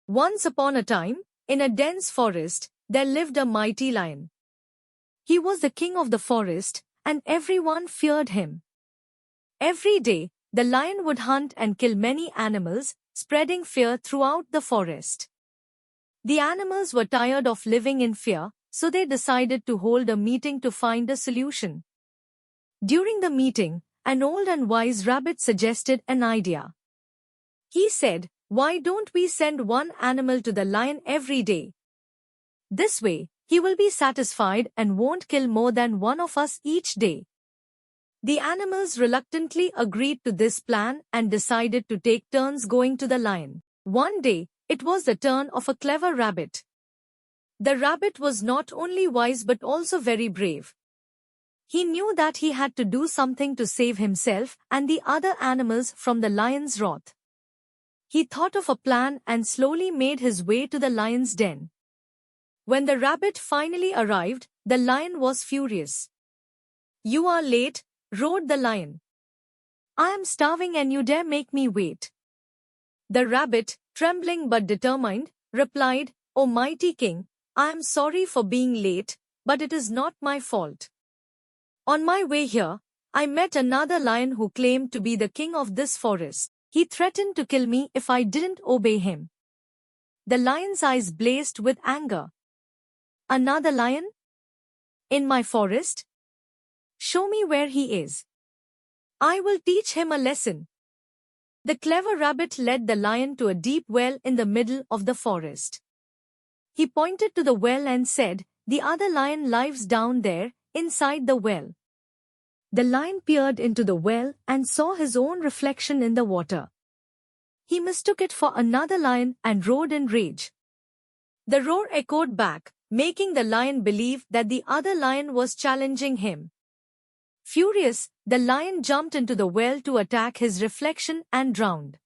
Once upon a time, in a dense forest, there lived a mighty lion. He was the king of the forest, and everyone feared him. Every day, the lion would hunt and kill many animals, spreading fear throughout the forest. The animals were tired of living in fear, so they decided to hold a meeting to find a solution. During the meeting, an old and wise rabbit suggested an idea. He said, "Why don't we send one animal to the lion every day? This way, he will be satisfied and won't kill more than one of us each day." The animals reluctantly agreed to this plan and decided to take turns going to the lion. One day, it was the turn of a clever rabbit. The rabbit was not only wise but also very brave. He knew that he had to do something to save himself and the other animals from the lion's wrath. He thought of a plan and slowly made his way to the lion's den. When the rabbit finally arrived, the lion was furious. "You are late," roared the lion. "I am starving and you dare make me wait." The rabbit, trembling but determined, replied, "O mighty king, I am sorry for being late, but it is not my fault. On my way here, I met another lion who claimed to be the king of this forest. He threatened to kill me if I didn't obey him." The lion's eyes blazed with anger. "Another lion? In my forest? Show me where he is. I will teach him a lesson." The clever rabbit led the lion to a deep well in the middle of the forest. He pointed to the well and said, "The other lion lives down there, inside the well." The lion peered into the well and saw his own reflection in the water. He mistook it for another lion and roared in rage. The roar echoed back, making the lion believe that the other lion was challenging him. Furious, the lion jumped into the well to attack his reflection and drowned.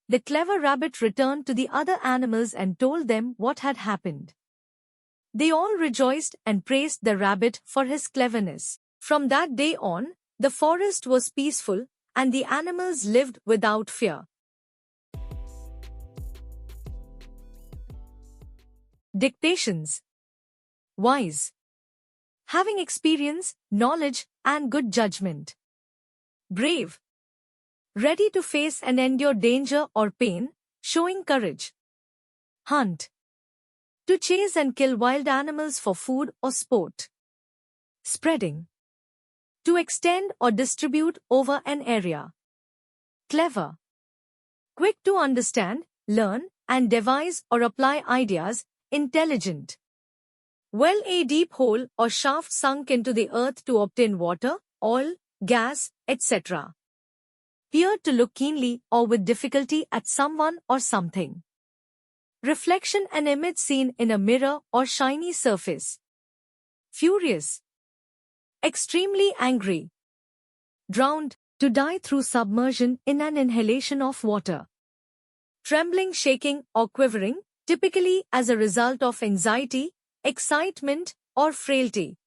The clever rabbit returned to the other animals and told them what had happened. They all rejoiced and praised the rabbit for his cleverness. From that day on, the forest was peaceful, and the animals lived without fear. Dictations. Wise. Having experience, knowledge, and good judgment. Brave. Ready to face and endure danger or pain, showing courage. Hunt. To chase and kill wild animals for food or sport. Spreading. To extend or distribute over an area. Clever. Quick to understand, learn, and devise or apply ideas. Intelligent. Well, a deep hole or shaft sunk into the earth to obtain water, oil, gas, etc. Peered to look keenly or with difficulty at someone or something. Reflection and image seen in a mirror or shiny surface. Furious. Extremely angry. Drowned, to die through submersion in an inhalation of water. Trembling, shaking, or quivering, typically as a result of anxiety, excitement, or frailty.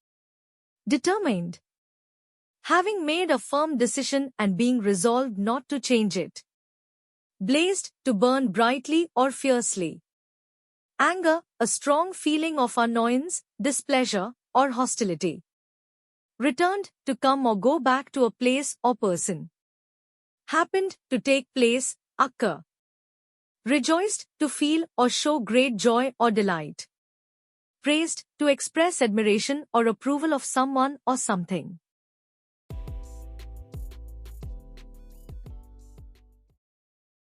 Determined. Having made a firm decision and being resolved not to change it. Blazed, to burn brightly or fiercely. Anger, a strong feeling of annoyance, displeasure, or hostility. Returned, to come or go back to a place or person. Happened, to take place, occur. Rejoiced, to feel or show great joy or delight. Praised, to express admiration or approval of someone or something.